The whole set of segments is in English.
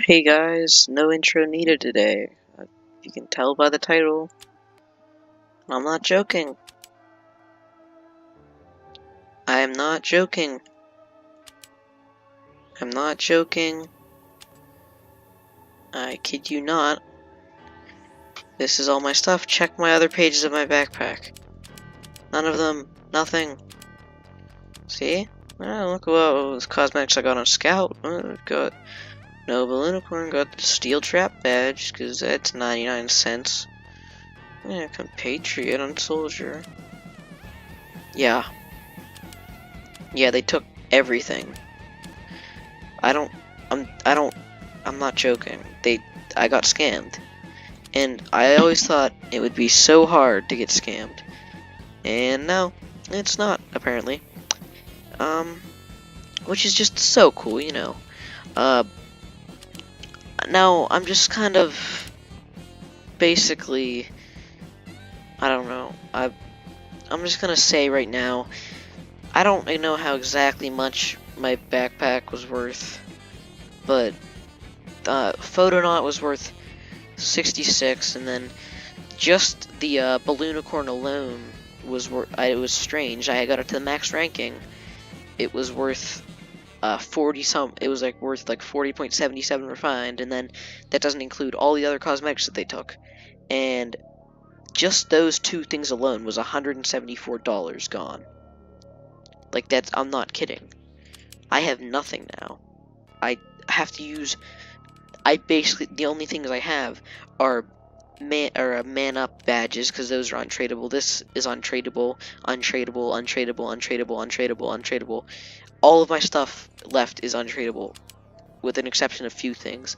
Hey guys, no intro needed today. You can tell by the title. I'm not joking. I am not joking. I'm not joking. I kid you not. This is all my stuff. Check my other pages of my backpack. None of them. Nothing. See? Oh, look at those cosmetics I got on Scout. Got Noble Unicorn. Got the Steel Trap badge, because that's 99 cents. Yeah, Compatriot on Soldier. Yeah. Yeah, they took everything. I'm not joking. I got scammed. And I always thought it would be so hard to get scammed. And no, it's not, apparently. Which is just so cool, you know. Uh, Now, I'm just kind of, basically, I don't know. I'm just gonna say right now, I don't know how exactly much my backpack was worth, but, Photonaut was worth 66, and then just the Balloonicorn alone was it was strange. I got it to the max ranking. It was worth 40 some. It was like worth like 40.77 refined, and then that doesn't include all the other cosmetics that they took. And just those two things alone was $174 gone. Like I'm not kidding. I have nothing now. I have to use. I basically the only things I have are man up badges, because those are untradeable. This is untradeable, untradeable, untradeable, untradeable, untradeable, untradeable. All of my stuff left is untradeable, with an exception of few things.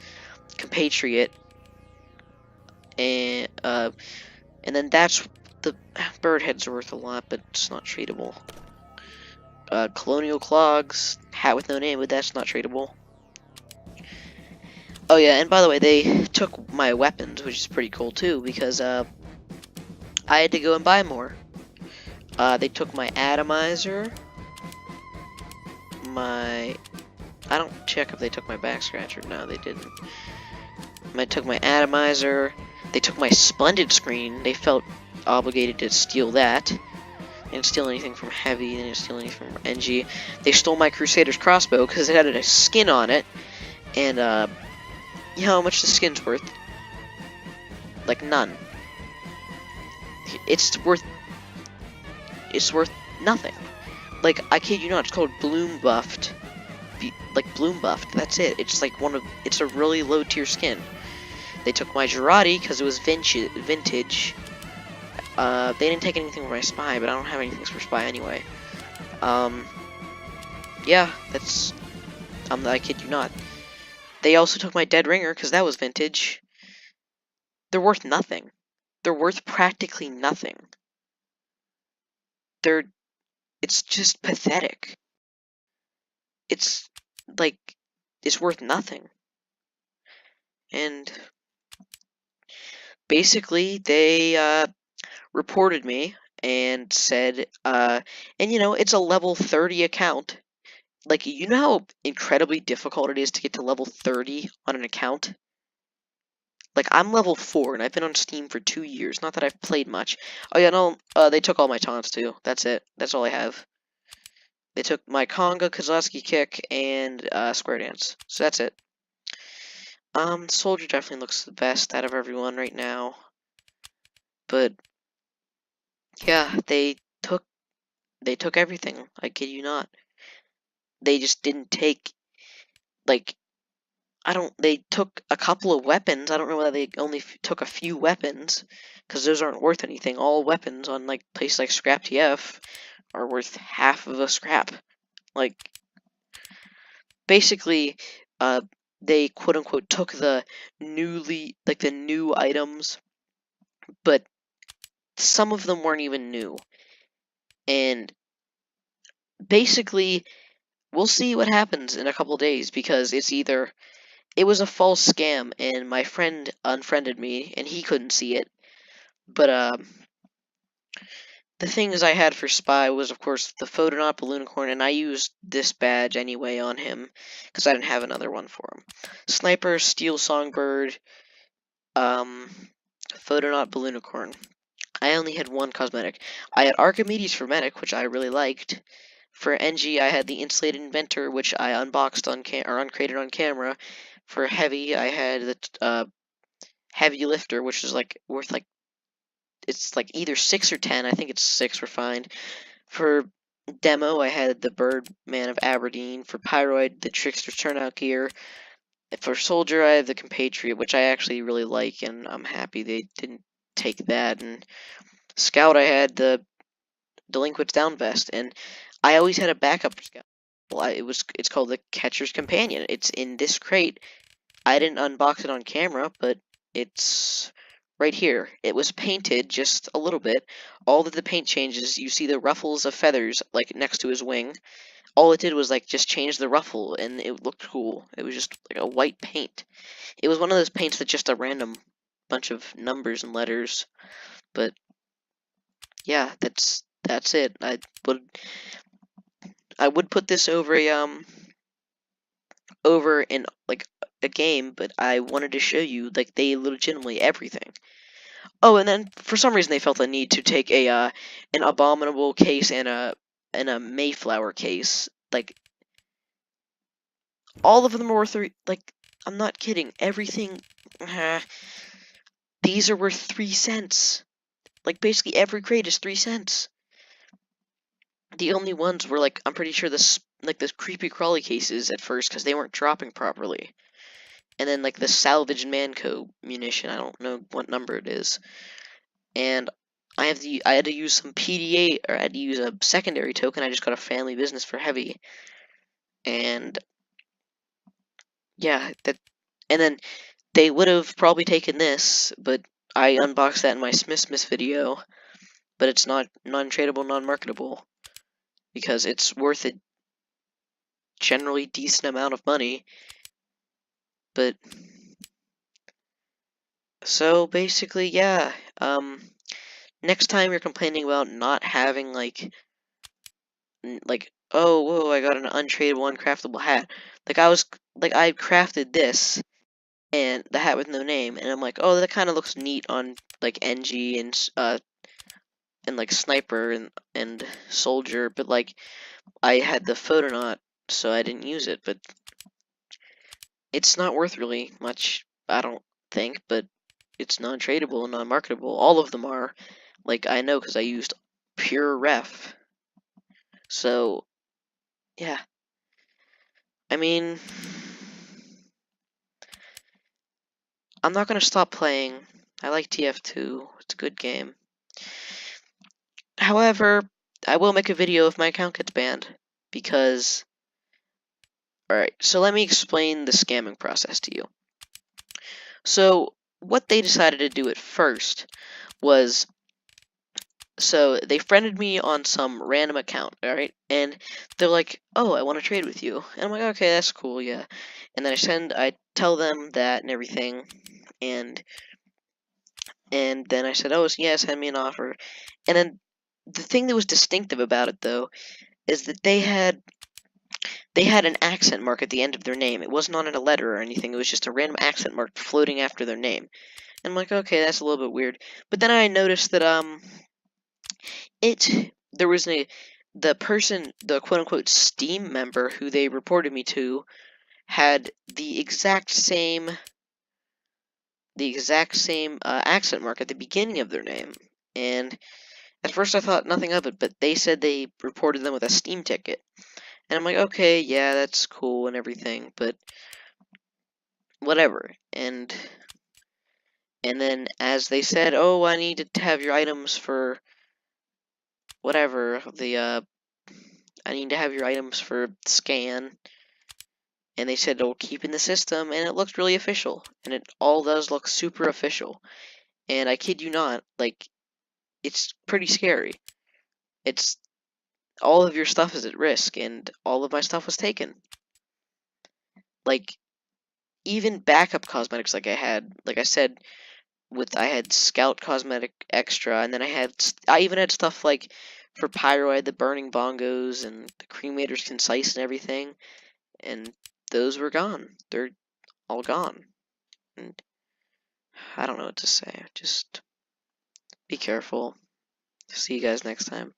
Compatriot, and then that's the bird head's worth a lot, but it's not tradable. Colonial clogs, hat with no name, but that's not tradable. Oh yeah, and by the way, they took my weapons, which is pretty cool too, because I had to go and buy more. They took my atomizer, I don't check if they took my back scratcher. No, they didn't. They took my atomizer. They took my splendid screen. They felt obligated to steal that. They didn't steal anything from Heavy. They didn't steal anything from NG. They stole my Crusader's crossbow because it had a skin on it. And, you know how much the skin's worth? Like, none. It's worth nothing. Like, I kid you not, it's called Bloom Buffed. Like, Bloom Buffed, that's it. It's like it's a really low tier skin. They took my Girardi because it was vintage. They didn't take anything for my Spy, but I don't have anything for Spy anyway. Yeah, I kid you not. They also took my Dead Ringer because that was vintage. They're worth nothing. They're worth practically nothing. It's just pathetic. It's like, it's worth nothing. And basically, they reported me and said, and you know, it's a level 30 account. Like, you know how incredibly difficult it is to get to level 30 on an account? Like, I'm level 4, and I've been on Steam for 2 years. Not that I've played much. Oh yeah, no, they took all my taunts, too. That's it. That's all I have. They took my Conga, Kozlowski Kick, and, Square Dance. So that's it. Soldier definitely looks the best out of everyone right now. But, yeah, they took everything. I kid you not. They just didn't take, like, they took a couple of weapons. I don't know whether they only took a few weapons, because those aren't worth anything. All weapons on, like, places like Scrap TF are worth half of a scrap. Like, basically, they quote-unquote took the the new items, but some of them weren't even new. And basically, we'll see what happens in a couple days, because it was a false scam, and my friend unfriended me, and he couldn't see it. But, the things I had for Spy was, of course, the Photonaut Balloonicorn, and I used this badge anyway on him, because I didn't have another one for him. Sniper, Steel Songbird, Photonaut Balloonicorn. I only had one cosmetic. I had Archimedes for Medic, which I really liked. For NG, I had the Insulated Inventor, which I unboxed on uncrated on camera. For Heavy, I had the Heavy Lifter, which is like worth like, it's like either 6 or 10. I think it's 6 for find. For Demo, I had the Birdman of Aberdeen. For Pyroid, the Trickster's Turnout Gear. For Soldier, I have the Compatriot, which I actually really like, and I'm happy they didn't take that. And Scout, I had the Delinquent's Down Vest, and I always had a backup Scout. It's called the Catcher's Companion. It's in this crate. I didn't unbox it on camera, but it's right here. It was painted just a little bit. All of the paint changes, you see the ruffles of feathers like next to his wing. All it did was like just change the ruffle, and it looked cool. It was just like a white paint. It was one of those paints that's just a random bunch of numbers and letters. But yeah, that's it. I would put this over in like a game, but I wanted to show you like they legitimately everything. Oh, and then for some reason they felt the need to take an Abominable case and a Mayflower case. Like all of them were worth like, I'm not kidding. Everything. These are worth 3 cents. Like basically every crate is 3 cents. The only ones were like, I'm pretty sure the creepy crawly cases at first because they weren't dropping properly. And then like the salvage Manco munition, I don't know what number it is. And I had to use some PDA, or I had to use a secondary token. I just got a family business for Heavy. And yeah, and then they would have probably taken this, but I unboxed that in my Smith video. But it's not non-tradable, non-marketable, because it's worth a generally decent amount of money. But so basically, yeah. Next time you're complaining about not having like, oh whoa, I got an untradeable, uncraftable hat. Like I crafted this and the hat with no name, and I'm like, oh, that kind of looks neat on like NG and like Sniper and Soldier, but like I had the Photonaut, so I didn't use it. But it's not worth really much, I don't think. But it's non-tradable and non-marketable. All of them are. Like I know because I used pure ref. So yeah. I mean, I'm not gonna stop playing. I like TF2. It's a good game. However, I will make a video if my account gets banned, because... Alright, so let me explain the scamming process to you. So, what they decided to do at first was... So, they friended me on some random account, alright? And they're like, oh, I want to trade with you. And I'm like, okay, that's cool, yeah. And then I tell them that and everything, and then I said, oh, yeah, send me an offer. And then the thing that was distinctive about it, though, is that they had an accent mark at the end of their name. It wasn't on a letter or anything. It was just a random accent mark floating after their name. And I'm like, okay, that's a little bit weird. But then I noticed that there was the person, the quote-unquote Steam member who they reported me to, had the exact same accent mark at the beginning of their name. And at first I thought nothing of it, but they said they reported them with a Steam ticket. And I'm like, okay, yeah, that's cool and everything, but whatever. And then as they said, oh, I need to have your items for whatever, I need to have your items for scan. And they said it'll keep in the system, and it looked really official. And it all does look super official. And I kid you not, like, it's pretty scary. It's all of your stuff is at risk, and all of my stuff was taken. Like, even backup cosmetics like I had, like I said, I had Scout Cosmetic Extra, and then I even had stuff like for Pyro. I had the Burning Bongos and the Cremator's Concise and everything, and those were gone. They're all gone. And I don't know what to say. Just be careful. See you guys next time.